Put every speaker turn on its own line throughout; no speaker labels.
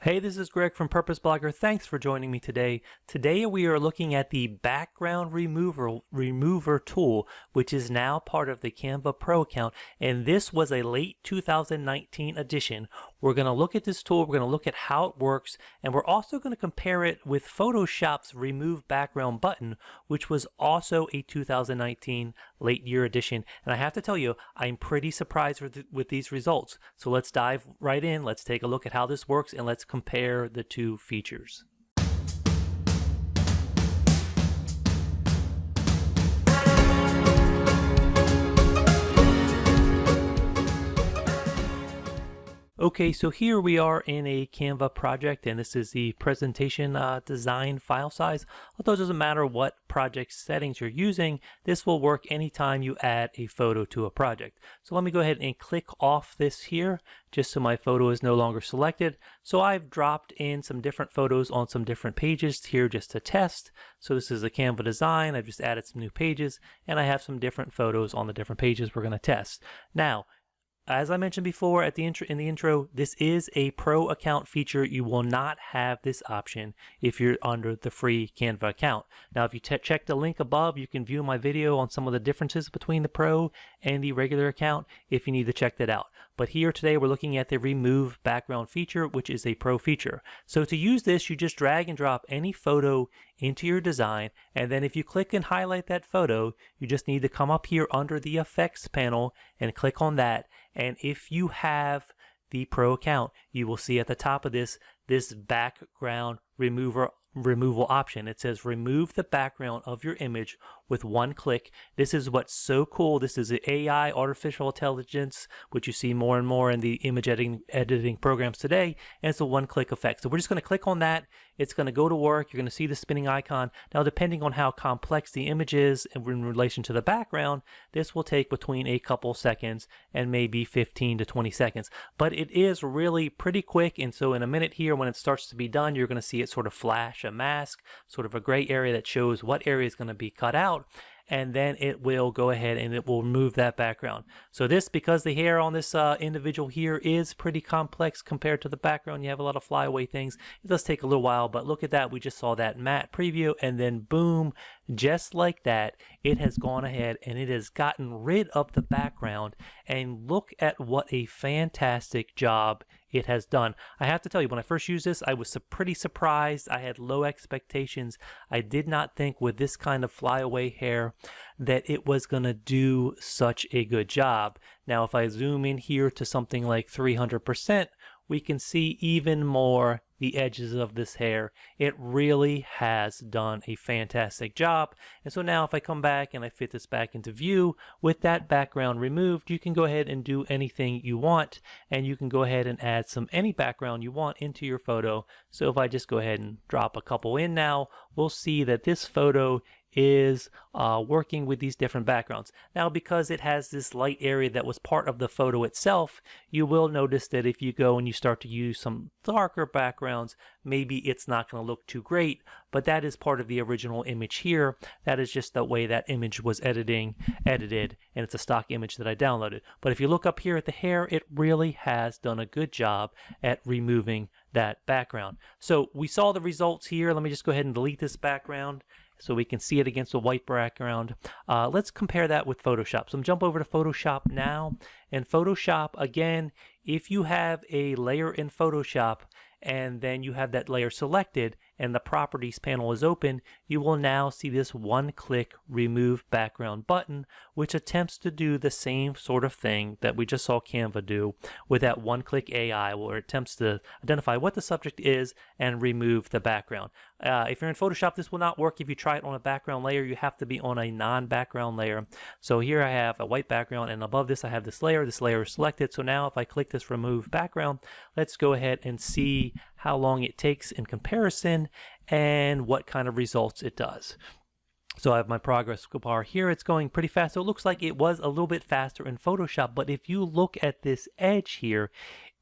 Hey, this is Greg from Purpose Blogger. Thanks for joining me today. Today we are looking at the background remover tool, which is now part of the Canva Pro account, and this was a late 2019 edition. We're going to look at this tool, we're going to look at how it works, and we're also going to compare it with Photoshop's Remove Background button, which was also a 2019 late year edition. And I have to tell you, I'm pretty surprised with these results. So let's dive right in, let's take a look at how this works, and let's compare the two features. Okay, so here we are in a Canva project, and this is the presentation design file size. Although it doesn't matter what project settings you're using, this will work anytime you add a photo to a project. So let me go ahead and click off this here, just so my photo is no longer selected. So I've dropped in some different photos on some different pages here just to test. So this is a Canva design. I've just added some new pages, and I have some different photos on the different pages we're going to test. Now, as I mentioned before in the intro, this is a pro account feature. You will not have this option if you're under the free Canva account. Now, if you check the link above, you can view my video on some of the differences between the pro and the regular account if you need to check that out. But here today, we're looking at the Remove Background feature, which is a pro feature. So to use this, you just drag and drop any photo into your design, and then if you click and highlight that photo, you just need to come up here under the effects panel and click on that. And if you have the pro account, you will see at the top of this background removal option. It says remove the background of your image with one click. This is what's so cool. This is AI, artificial intelligence, which you see more and more in the image editing programs today, and it's a one-click effect. So we're just going to click on that. It's going to go to work. You're going to see the spinning icon. Now, depending on how complex the image is in relation to the background, this will take between a couple seconds and maybe 15 to 20 seconds. But it is really pretty quick, and so in a minute here, when it starts to be done, you're going to see it sort of flash a mask, sort of a gray area that shows what area is going to be cut out, and then it will go ahead and it will remove that background. So this, because the hair on this individual here is pretty complex compared to the background, you have a lot of flyaway things, it does take a little while, but look at that, we just saw that matte preview, and then boom, just like that, it has gone ahead and it has gotten rid of the background, and look at what a fantastic job it has done. I have to tell you, when I first used this, I was pretty surprised. I had low expectations. I did not think with this kind of flyaway hair that it was going to do such a good job. Now, if I zoom in here to something like 300%, we can see even more the edges of this hair. It really has done a fantastic job. And so now if I come back and I fit this back into view with that background removed, you can go ahead and do anything you want, and you can go ahead and add any background you want into your photo. So if I just go ahead and drop a couple in now, we'll see that this photo is working with these different backgrounds. Now, because it has this light area that was part of the photo itself, you will notice that if you go and you start to use some darker backgrounds, maybe it's not going to look too great, but that is part of the original image here. That is just the way that image was edited, and it's a stock image that I downloaded. But if you look up here at the hair, it really has done a good job at removing that background. So we saw the results here. Let me just go ahead and delete this background so we can see it against a white background. Let's compare that with Photoshop. So I'm jump over to Photoshop now. And Photoshop, again, if you have a layer in Photoshop and then you have that layer selected and the properties panel is open, you will now see this one-click remove background button, which attempts to do the same sort of thing that we just saw Canva do with that one-click AI, where it attempts to identify what the subject is and remove the background. If you're in Photoshop, this will not work if you try it on a background layer. You have to be on a non-background layer. So here I have a white background, and above this I have this layer. This layer is selected. So now if I click this remove background, let's go ahead and see how long it takes in comparison and what kind of results it does. So I have my progress bar here. It's going pretty fast. So it looks like it was a little bit faster in Photoshop, but if you look at this edge here,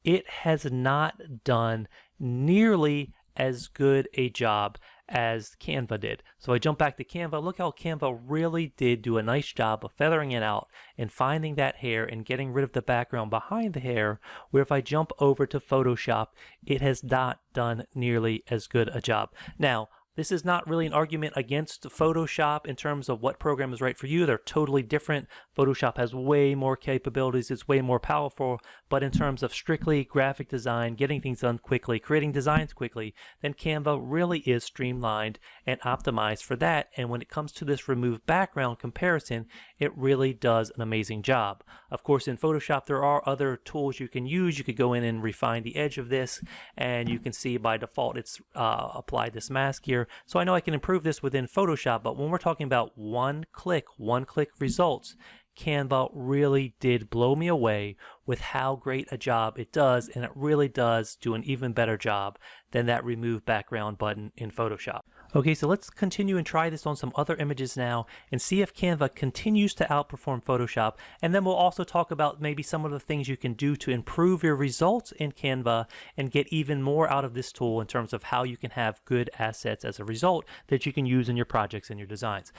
it has not done nearly as good a job as Canva did. So I jump back to Canva. Look how Canva really did do a nice job of feathering it out and finding that hair and getting rid of the background behind the hair, where if I jump over to Photoshop, it has not done nearly as good a job. Now, this is not really an argument against Photoshop in terms of what program is right for you. They're totally different. Photoshop has way more capabilities. It's way more powerful. But in terms of strictly graphic design, getting things done quickly, creating designs quickly, then Canva really is streamlined and optimized for that. And when it comes to this remove background comparison, it really does an amazing job. Of course, in Photoshop, there are other tools you can use. You could go in and refine the edge of this, and you can see by default it's applied this mask here. So I know I can improve this within Photoshop, but when we're talking about one-click results, Canva really did blow me away with how great a job it does, and it really does do an even better job than that remove background button in Photoshop. Okay, so let's continue and try this on some other images now and see if Canva continues to outperform Photoshop. And then we'll also talk about maybe some of the things you can do to improve your results in Canva and get even more out of this tool in terms of how you can have good assets as a result that you can use in your projects and your designs.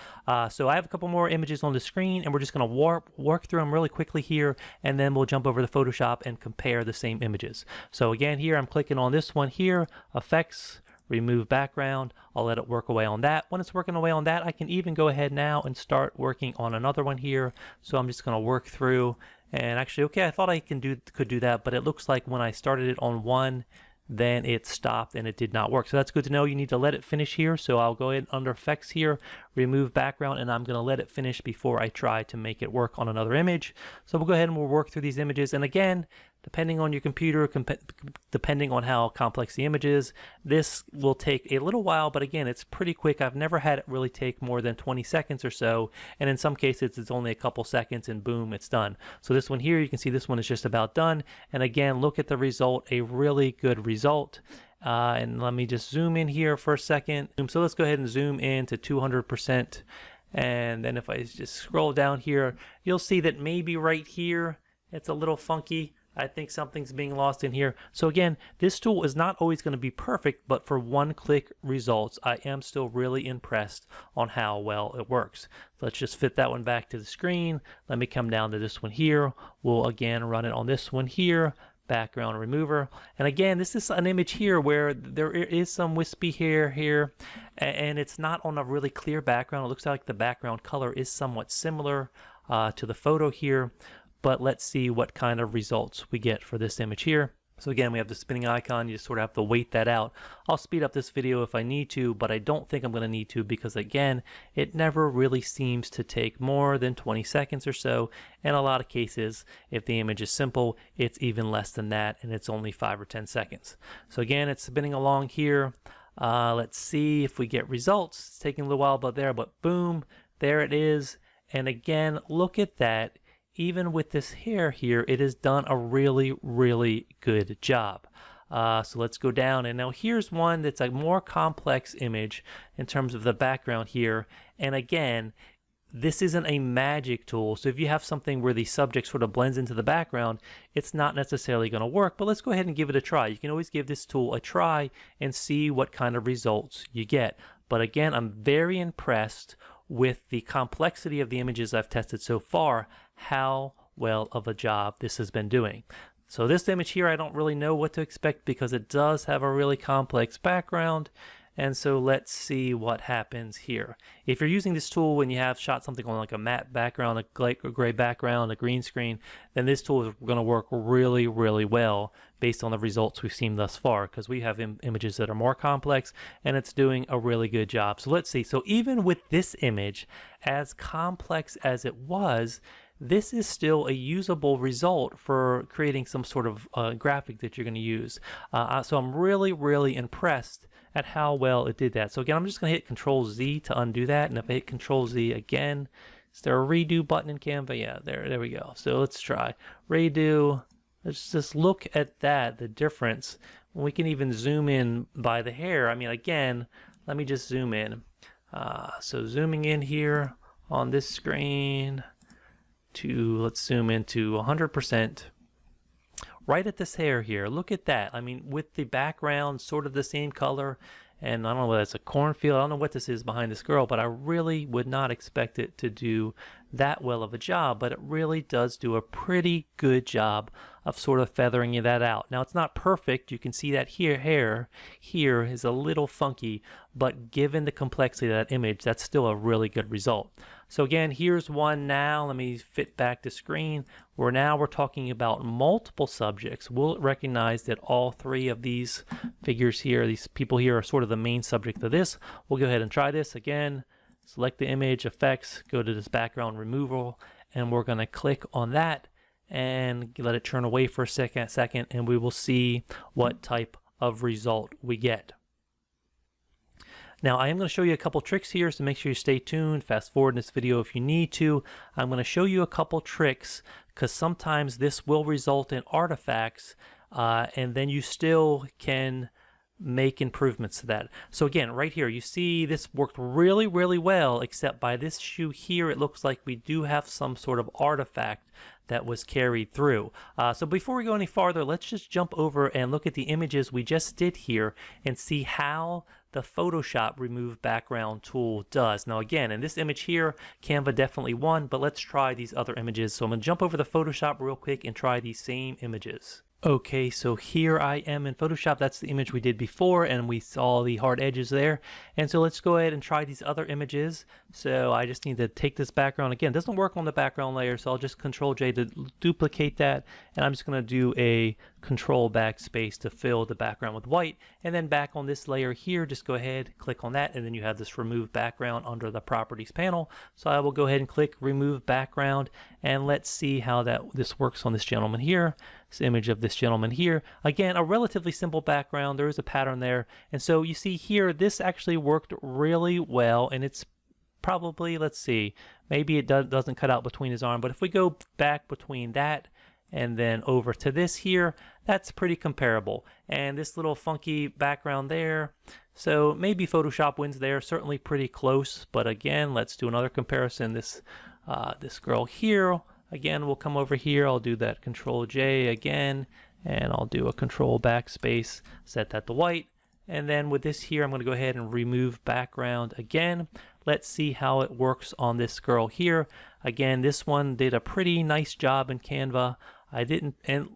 So I have a couple more images on the screen, and we're just going to work through them really quickly here, and then we'll jump over to Photoshop and compare the same images. So again, here I'm clicking on this one here, Effects, remove background. I'll let it work away on that. When it's working away on that, I can even go ahead now and start working on another one here. So I'm just going to work through, and actually, okay, I thought I could do that, but it looks like when I started it on one, then it stopped and it did not work. So that's good to know. You need to let it finish here. So I'll go ahead under Effects here, remove background, and I'm going to let it finish before I try to make it work on another image. So we'll go ahead and we'll work through these images. And again, depending on your computer, depending on how complex the image is, this will take a little while, but again, it's pretty quick. I've never had it really take more than 20 seconds or so, and in some cases, it's only a couple seconds, and boom, it's done. So this one here, you can see this one is just about done, and again, look at the result, a really good result. And let me just zoom in here for a second. So let's go ahead and zoom in to 200%, and then if I just scroll down here, you'll see that maybe right here, it's a little funky. I think something's being lost in here. So again, this tool is not always going to be perfect, but for one-click results, I am still really impressed on how well it works. So let's just fit that one back to the screen. Let me come down to this one here. We'll again run it on this one here, background remover. And again, this is an image here where there is some wispy hair here, and it's not on a really clear background. It looks like the background color is somewhat similar to the photo here. But let's see what kind of results we get for this image here. So again, we have the spinning icon. You just sort of have to wait that out. I'll speed up this video if I need to, but I don't think I'm going to need to because again, it never really seems to take more than 20 seconds or so. In a lot of cases, if the image is simple, it's even less than that, and it's only 5 or 10 seconds. So again, it's spinning along here. Let's see if we get results. It's taking a little while, but boom, there it is. And again, look at that. Even with this hair here, it has done a really, really good job. So let's go down, and now here's one that's a more complex image in terms of the background here. And again, this isn't a magic tool, so if you have something where the subject sort of blends into the background, it's not necessarily going to work, but let's go ahead and give it a try. You can always give this tool a try and see what kind of results you get. But again, I'm very impressed with the complexity of the images I've tested so far, how well of a job this has been doing. So this image here, I don't really know what to expect because it does have a really complex background. And so let's see what happens here. If you're using this tool when you have shot something on like a matte background, a gray background, a green screen, then this tool is going to work really, really well based on the results we've seen thus far, because we have images that are more complex and it's doing a really good job. So let's see. So even with this image, as complex as it was, this is still a usable result for creating some sort of graphic that you're going to use. So I'm really, really impressed at how well it did that. So again, I'm just going to hit Control Z to undo that. And if I hit Control Z again, is there a redo button in Canva? Yeah, there we go. So let's try redo. Let's just look at that, the difference. We can even zoom in by the hair. I mean, again, let me just zoom in. So zooming in here on this screen to, let's zoom into 100%. Right at this hair here, look at that. I mean, with the background sort of the same color, and I don't know whether it's a cornfield, I don't know what this is behind this girl, but I really would not expect it to do that well of a job, but it really does do a pretty good job of sort of feathering that out. Now it's not perfect, you can see that hair here is a little funky, but given the complexity of that image, that's still a really good result. So again, here's one now. Let me fit back to screen. We're talking about multiple subjects. We'll recognize that all three of these figures here, these people here, are sort of the main subject of this. We'll go ahead and try this again. Select the image, effects, go to this background removal, and we're going to click on that and let it turn away for a second, and we will see what type of result we get. Now I am going to show you a couple tricks here, so make sure you stay tuned. Fast forward in this video if you need to. I'm going to show you a couple tricks because sometimes this will result in artifacts and then you still can make improvements to that. So again, right here, you see this worked really, really well, except by this shoe here, it looks like we do have some sort of artifact that was carried through. So before we go any farther, let's just jump over and look at the images we just did here and see how the Photoshop Remove Background tool does. Now again, in this image here, Canva definitely won, but let's try these other images. So I'm going to jump over to Photoshop real quick and try these same images. Okay, so here I am in Photoshop. That's the image we did before, and we saw the hard edges there. And so let's go ahead and try these other images. So I just need to take this background. Again, it doesn't work on the background layer, so I'll just Control J to duplicate that. And I'm just going to do a Control backspace to fill the background with white. And then back on this layer here, just go ahead, click on that, and then you have this Remove Background under the Properties panel. So I will go ahead and click Remove Background, and let's see how this works on this gentleman here. This image of this gentleman here. Again, a relatively simple background. There is a pattern there. And so you see here, this actually worked really well, and it's probably, let's see, maybe it doesn't cut out between his arm, but if we go back between that and then over to this here, that's pretty comparable. And this little funky background there, so maybe Photoshop wins there, certainly pretty close. But again, let's do another comparison. This girl here, again, we'll come over here, I'll do that Control J again, and I'll do a Control backspace, set that to white. And then with this here, I'm going to go ahead and remove background again. Let's see how it works on this girl here. Again, this one did a pretty nice job in Canva.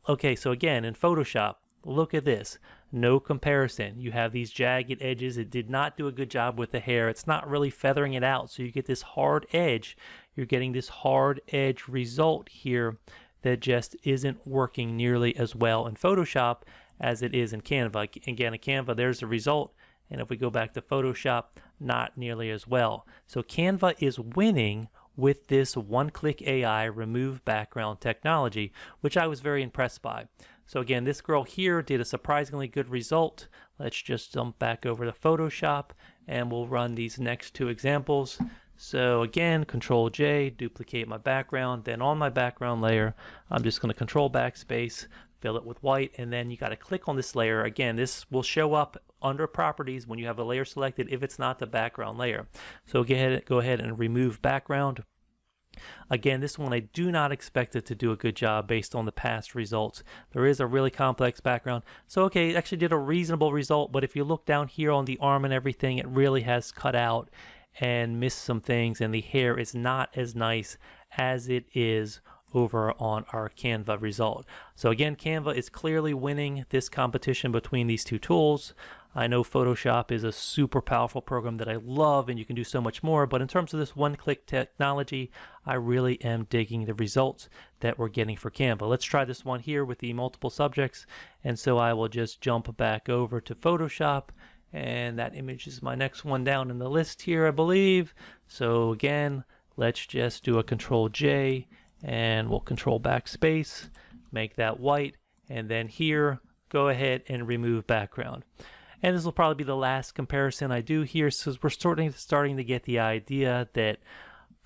Okay, so again, in Photoshop, look at this. No comparison. You have these jagged edges. It did not do a good job with the hair. It's not really feathering it out, so you get this hard edge. You're getting this hard edge result here that just isn't working nearly as well in Photoshop as it is in Canva. Again, in Canva, there's the result. And if we go back to Photoshop, not nearly as well. So Canva is winning with this one-click AI remove background technology, which I was very impressed by. So again, this girl here did a surprisingly good result. Let's just jump back over to Photoshop and we'll run these next two examples. So again, Control J, duplicate my background. Then on my background layer, I'm just going to Control backspace, fill it with white, and then you got to click on this layer. Again, this will show up under properties when you have a layer selected if it's not the background layer. So go ahead and remove background. Again, this one I do not expect it to do a good job based on the past results. There is a really complex background. So okay, it actually did a reasonable result, but if you look down here on the arm and everything, it really has cut out and missed some things, and the hair is not as nice as it is over on our Canva result. So again, Canva is clearly winning this competition between these two tools. I know Photoshop is a super powerful program that I love and you can do so much more, but in terms of this one-click technology, I really am digging the results that we're getting for Canva. Let's try this one here with the multiple subjects, and so I will just jump back over to Photoshop, and that image is my next one down in the list here, I believe. So again, let's just do a Control J, and we'll Control backspace, make that white, and then here, go ahead and remove background. And this will probably be the last comparison I do here, so we're starting to get the idea that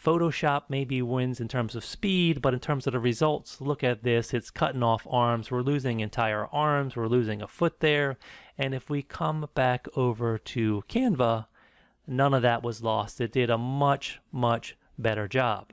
Photoshop maybe wins in terms of speed, but in terms of the results, look at this, it's cutting off arms, we're losing entire arms, we're losing a foot there, and if we come back over to Canva, none of that was lost. It did a much, much better job.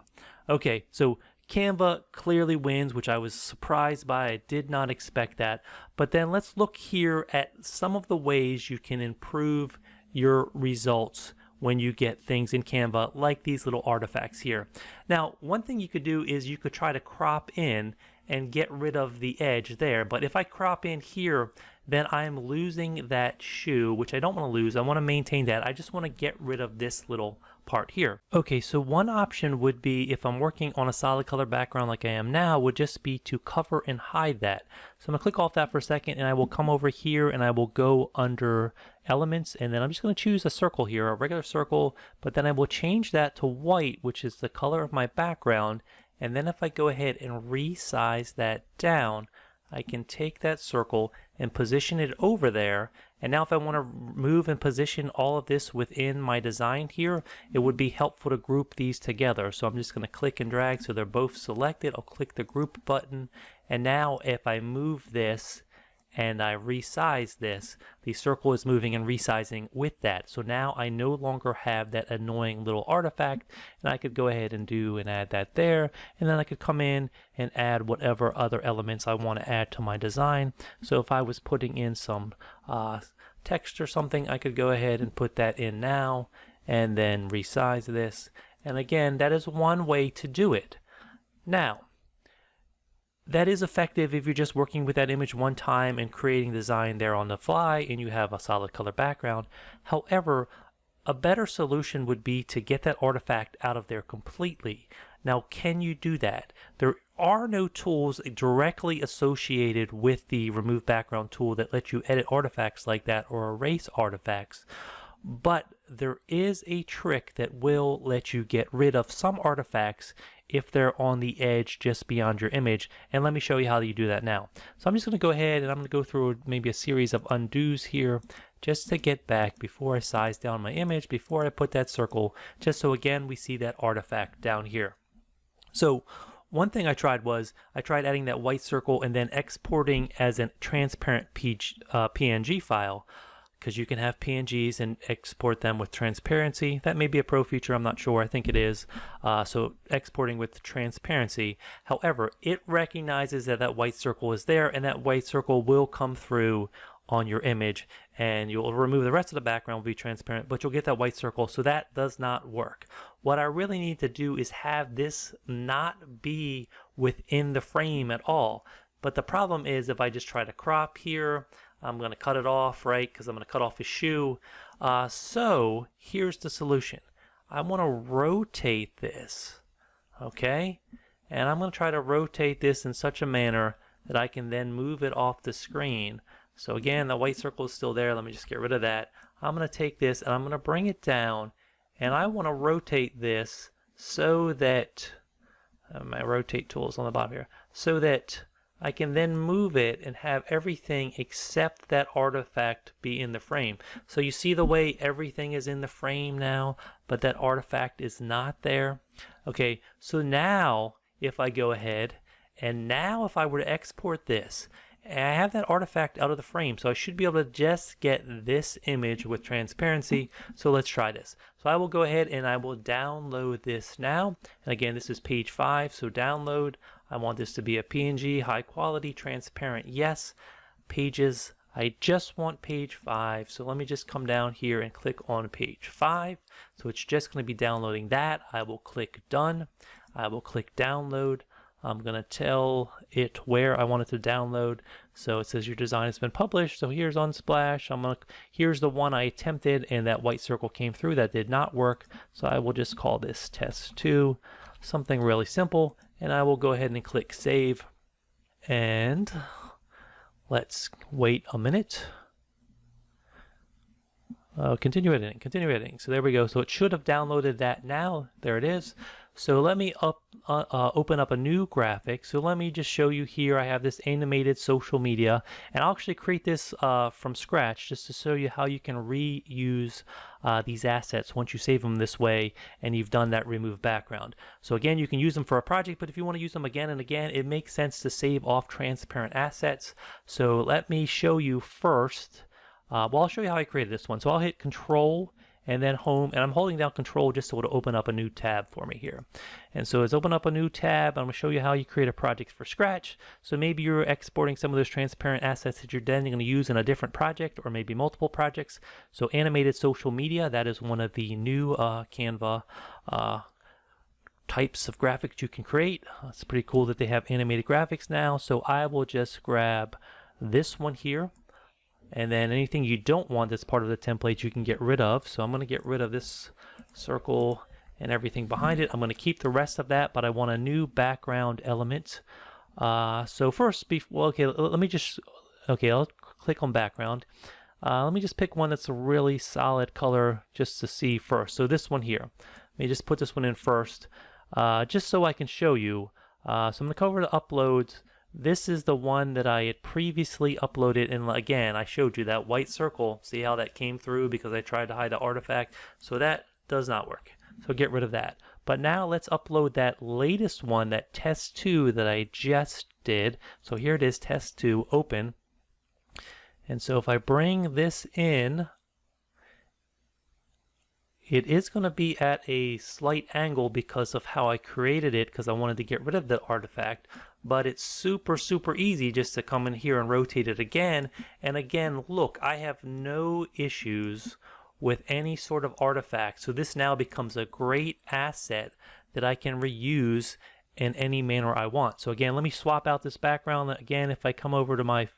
Okay, so Canva clearly wins, which I was surprised by. I did not expect that. But then let's look here at some of the ways you can improve your results when you get things in Canva like these little artifacts here. Now, one thing you could do is you could try to crop in and get rid of the edge there. But if I crop in here, then I'm losing that shoe, which I don't want to lose. I want to maintain that. I just want to get rid of this little part here. Okay, so one option would be, if I'm working on a solid color background like I am now, would just be to cover and hide that. So I'm going to click off that for a second, and I will come over here and I will go under elements, and then I'm just going to choose a circle here, a regular circle, but then I will change that to white, which is the color of my background. And then if I go ahead and resize that down, I can take that circle and position it over there. And now if I want to move and position all of this within my design here, it would be helpful to group these together. So I'm just going to click and drag so they're both selected. I'll click the group button. And now if I move this and I resize this, the circle is moving and resizing with that. So now I no longer have that annoying little artifact, and I could go ahead and add that there, and then I could come in and add whatever other elements I want to add to my design. So if I was putting in some text or something, I could go ahead and put that in now, and then resize this. And again, that is one way to do it. Now, that is effective if you're just working with that image one time and creating design there on the fly and you have a solid color background. However, a better solution would be to get that artifact out of there completely. Now, can you do that? There are no tools directly associated with the Remove Background tool that let you edit artifacts like that or erase artifacts. But there is a trick that will let you get rid of some artifacts if they're on the edge just beyond your image. And let me show you how you do that now. So I'm just going to go ahead and I'm going to go through maybe a series of undos here just to get back before I size down my image, before I put that circle, just so again we see that artifact down here. So one thing I tried was I tried adding that white circle and then exporting as a transparent PNG file, because you can have PNGs and export them with transparency. That may be a pro feature, I'm not sure, I think it is. So exporting with transparency. However, it recognizes that that white circle is there, and that white circle will come through on your image, and you'll remove the rest of the background, will be transparent, but you'll get that white circle, so that does not work. What I really need to do is have this not be within the frame at all. But the problem is if I just try to crop here, I'm going to cut it off, right? Because I'm going to cut off his shoe. So here's the solution. I want to rotate this, okay? And I'm going to try to rotate this in such a manner that I can then move it off the screen. So again, the white circle is still there. Let me just get rid of that. I'm going to take this and I'm going to bring it down, and I want to rotate this so that my rotate tool is on the bottom here, so that I can then move it and have everything except that artifact be in the frame. So you see the way everything is in the frame now, but that artifact is not there. Okay, so now if I go ahead and now if I were to export this, and I have that artifact out of the frame, so I should be able to just get this image with transparency. So let's try this. So I will go ahead and I will download this now. And again, this is page 5, so download. I want this to be a PNG, high quality, transparent, yes. Pages, I just want page 5, so let me just come down here and click on page 5. So it's just going to be downloading that. I will click done. I will click download. I'm going to tell it where I want it to download. So it says your design has been published. So here's Unsplash. Here's the one I attempted, and that white circle came through. That did not work. So I will just call this test 2, something really simple. And I will go ahead and click save. And let's wait a minute. Continue editing. So there we go. So it should have downloaded that now. There it is. So let me open up a new graphic. So let me just show you here. I have this animated social media, and I'll actually create this from scratch just to show you how you can reuse these assets once you save them this way and you've done that remove background. So again, you can use them for a project, but if you want to use them again and again, it makes sense to save off transparent assets. So let me show you first. Well, I'll show you how I created this one. So I'll hit Control and then home, and I'm holding down control just so it'll open up a new tab for me here. And so it's open up a new tab. I'm going to show you how you create a project from scratch. So maybe you're exporting some of those transparent assets that you're then going to use in a different project or maybe multiple projects. So animated social media, that is one of the new Canva types of graphics you can create. It's pretty cool that they have animated graphics now. So I will just grab this one here, and then anything you don't want that's part of the template you can get rid of. So I'm going to get rid of this circle and everything behind it. I'm going to keep the rest of that, but I want a new background element. So first, okay, let me just, okay, I'll click on background. Let me just pick one that's a really solid color just to see first. So this one here, let me just put this one in first, just so I can show you. So I'm going to cover the uploads. This is the one that I had previously uploaded, and again, I showed you that white circle. See how that came through because I tried to hide the artifact? So that does not work. So get rid of that. But now let's upload that latest one, that test 2 that I just did. So here it is, test 2, open. And so if I bring this in, it is going to be at a slight angle because of how I created it, because I wanted to get rid of the artifact. But it's super, super easy just to come in here and rotate it again. And again, look, I have no issues with any sort of artifact. So this now becomes a great asset that I can reuse in any manner I want. So again, let me swap out this background. Again, if I come over to my,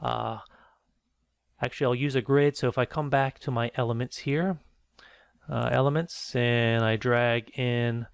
actually I'll use a grid. So if I come back to my elements here, elements, and I drag in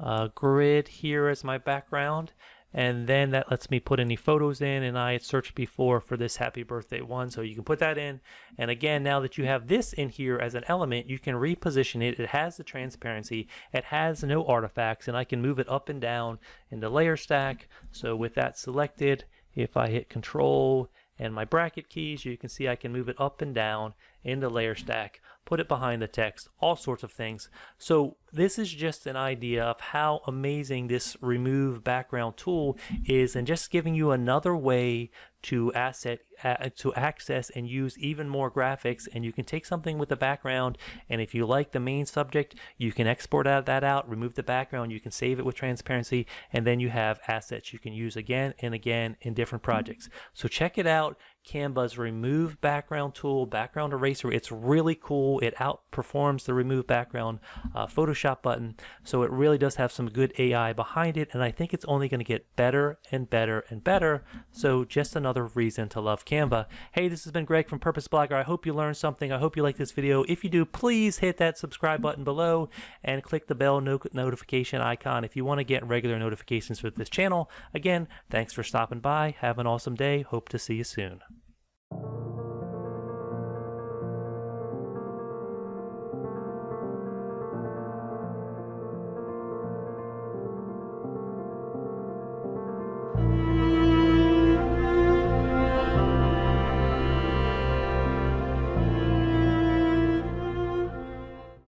a grid here as my background, and then that lets me put any photos in, and I had searched before for this happy birthday one, so you can put that in. And again, now that you have this in here as an element, you can reposition it. It has the transparency, it has no artifacts, and I can move it up and down in the layer stack. So with that selected, if I hit control and my bracket keys, you can see I can move it up and down in the layer stack, put it behind the text, all sorts of things. So this is just an idea of how amazing this remove background tool is, and just giving you another way to access and use even more graphics. And you can take something with the background, and if you like the main subject, you can export that out, remove the background, you can save it with transparency, and then you have assets you can use again and again in different projects. So check it out, Canva's remove background tool, background eraser. It's really cool. It outperforms the remove background Photoshop button. So it really does have some good AI behind it, and I think it's only going to get better and better and better. So just another reason to love Canva. Hey, this has been Greg from Purpose Blogger. I hope you learned something. I hope you like this video. If you do, please hit that subscribe button below and click the bell notification icon if you want to get regular notifications with this channel. Again, thanks for stopping by. Have an awesome day. Hope to see you soon.